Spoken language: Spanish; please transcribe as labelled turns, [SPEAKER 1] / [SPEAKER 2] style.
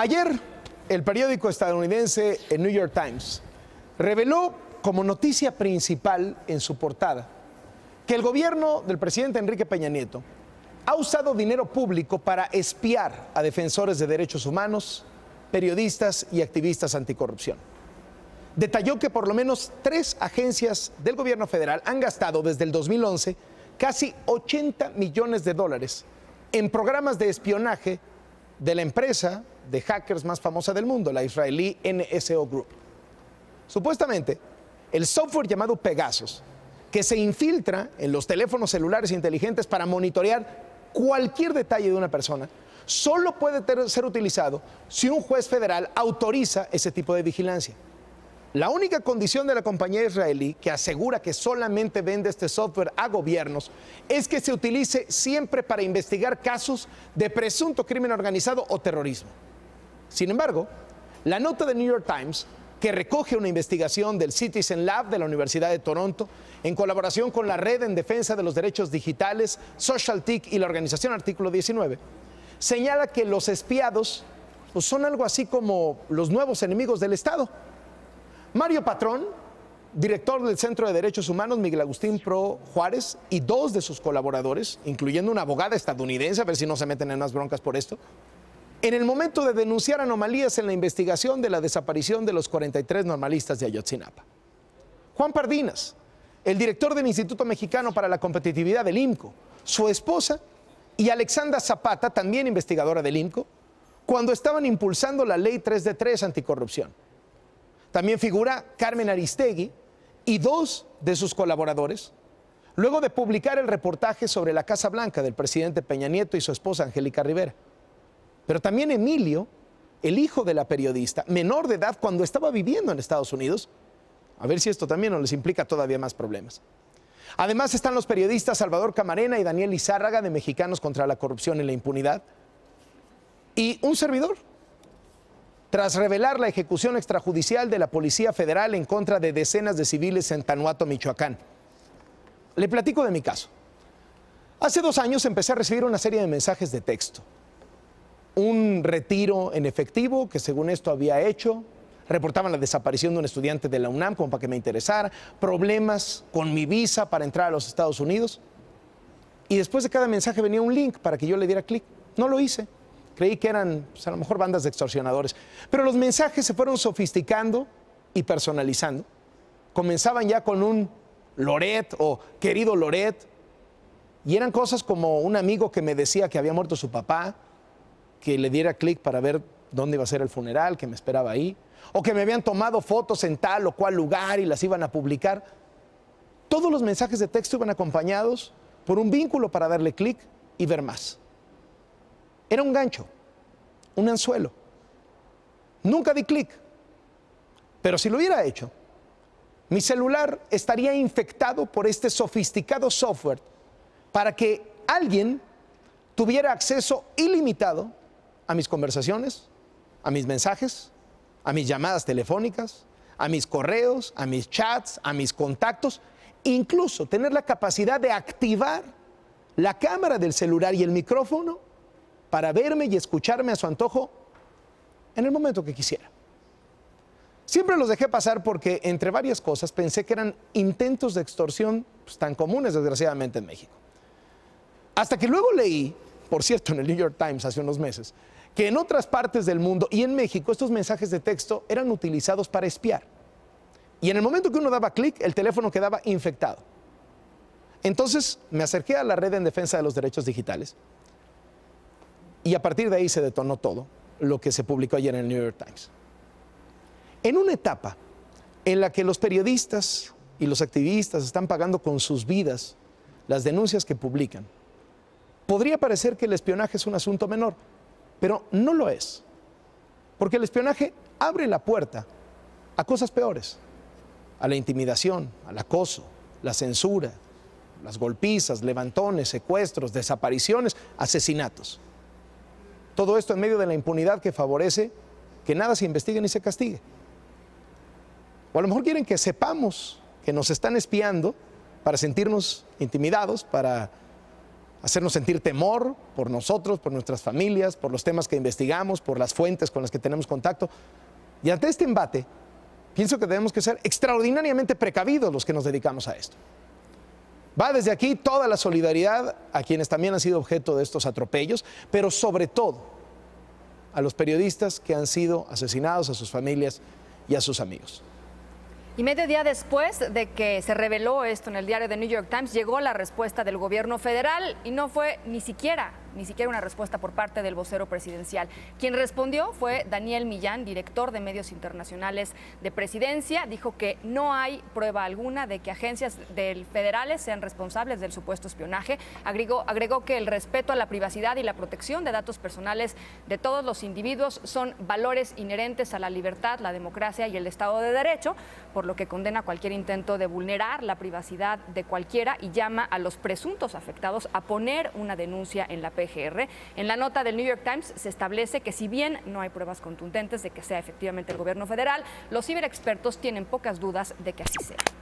[SPEAKER 1] Ayer, el periódico estadounidense el New York Times reveló como noticia principal en su portada que el gobierno del presidente Enrique Peña Nieto ha usado dinero público para espiar a defensores de derechos humanos, periodistas y activistas anticorrupción. Detalló que por lo menos 3 agencias del gobierno federal han gastado desde el 2011 casi $80 millones en programas de espionaje de la empresa de hackers más famosa del mundo, la israelí NSO Group. Supuestamente, el software llamado Pegasus, que se infiltra en los teléfonos celulares inteligentes para monitorear cualquier detalle de una persona, solo puede ser utilizado si un juez federal autoriza ese tipo de vigilancia. La única condición de la compañía israelí, que asegura que solamente vende este software a gobiernos, es que se utilice siempre para investigar casos de presunto crimen organizado o terrorismo. Sin embargo, la nota del New York Times, que recoge una investigación del Citizen Lab de la Universidad de Toronto, en colaboración con la Red en Defensa de los Derechos Digitales, SocialTIC y la organización Artículo 19, señala que los espiados son algo así como los nuevos enemigos del Estado. Mario Patrón, director del Centro de Derechos Humanos Miguel Agustín Pro Juárez, y 2 de sus colaboradores, incluyendo una abogada estadounidense, a ver si no se meten en más broncas por esto, en el momento de denunciar anomalías en la investigación de la desaparición de los 43 normalistas de Ayotzinapa. Juan Pardinas, el director del Instituto Mexicano para la Competitividad del IMCO, su esposa y Alexandra Zapata, también investigadora del IMCO, cuando estaban impulsando la Ley 3 de 3 anticorrupción. También figura Carmen Aristegui y 2 de sus colaboradores, luego de publicar el reportaje sobre la Casa Blanca del presidente Peña Nieto y su esposa Angélica Rivera. Pero también Emilio, el hijo de la periodista, menor de edad cuando estaba viviendo en Estados Unidos. A ver si esto también no les implica todavía más problemas. Además están los periodistas Salvador Camarena y Daniel Izárraga de Mexicanos contra la Corrupción y la Impunidad. Y un servidor, tras revelar la ejecución extrajudicial de la Policía Federal en contra de decenas de civiles en Tanuato, Michoacán. Le platico de mi caso. Hace 2 años empecé a recibir una serie de mensajes de texto. Un retiro en efectivo que según esto había hecho, reportaban la desaparición de un estudiante de la UNAM como para que me interesara, problemas con mi visa para entrar a los Estados Unidos. Y después de cada mensaje venía un link para que yo le diera clic. No lo hice. Creí que eran, pues, a lo mejor bandas de extorsionadores. Pero los mensajes se fueron sofisticando y personalizando. Comenzaban ya con un Loret o querido Loret. Y eran cosas como un amigo que me decía que había muerto su papá, que le diera clic para ver dónde iba a ser el funeral, que me esperaba ahí. O que me habían tomado fotos en tal o cual lugar y las iban a publicar. Todos los mensajes de texto iban acompañados por un vínculo para darle clic y ver más. Era un gancho, un anzuelo. Nunca di clic, pero si lo hubiera hecho, mi celular estaría infectado por este sofisticado software para que alguien tuviera acceso ilimitado a mis conversaciones, a mis mensajes, a mis llamadas telefónicas, a mis correos, a mis chats, a mis contactos, incluso tener la capacidad de activar la cámara del celular y el micrófono para verme y escucharme a su antojo en el momento que quisiera. Siempre los dejé pasar porque, entre varias cosas, pensé que eran intentos de extorsión tan comunes, desgraciadamente, en México. Hasta que luego leí, por cierto, en el New York Times hace unos meses, que en otras partes del mundo y en México estos mensajes de texto eran utilizados para espiar. Y en el momento que uno daba clic, el teléfono quedaba infectado. Entonces me acerqué a la Red en Defensa de los Derechos Digitales. Y a partir de ahí se detonó todo lo que se publicó ayer en el New York Times. En una etapa en la que los periodistas y los activistas están pagando con sus vidas las denuncias que publican, podría parecer que el espionaje es un asunto menor, pero no lo es. Porque el espionaje abre la puerta a cosas peores, a la intimidación, al acoso, la censura, las golpizas, levantones, secuestros, desapariciones, asesinatos. Todo esto en medio de la impunidad que favorece que nada se investigue ni se castigue. O a lo mejor quieren que sepamos que nos están espiando para sentirnos intimidados, para hacernos sentir temor por nosotros, por nuestras familias, por los temas que investigamos, por las fuentes con las que tenemos contacto. Y ante este embate, pienso que debemos que ser extraordinariamente precavidos los que nos dedicamos a esto. Va desde aquí toda la solidaridad a quienes también han sido objeto de estos atropellos, pero sobre todo a los periodistas que han sido asesinados, a sus familias y a sus amigos.
[SPEAKER 2] Y medio día después de que se reveló esto en el diario The New York Times, llegó la respuesta del gobierno federal y no fue ni siquiera una respuesta por parte del vocero presidencial. Quien respondió fue Daniel Millán, director de medios internacionales de Presidencia. Dijo que no hay prueba alguna de que agencias federales sean responsables del supuesto espionaje. Agregó que el respeto a la privacidad y la protección de datos personales de todos los individuos son valores inherentes a la libertad, la democracia y el Estado de Derecho, por lo que condena cualquier intento de vulnerar la privacidad de cualquiera y llama a los presuntos afectados a poner una denuncia en la PGR. En la nota del New York Times se establece que si bien no hay pruebas contundentes de que sea efectivamente el gobierno federal, los ciberexpertos tienen pocas dudas de que así sea.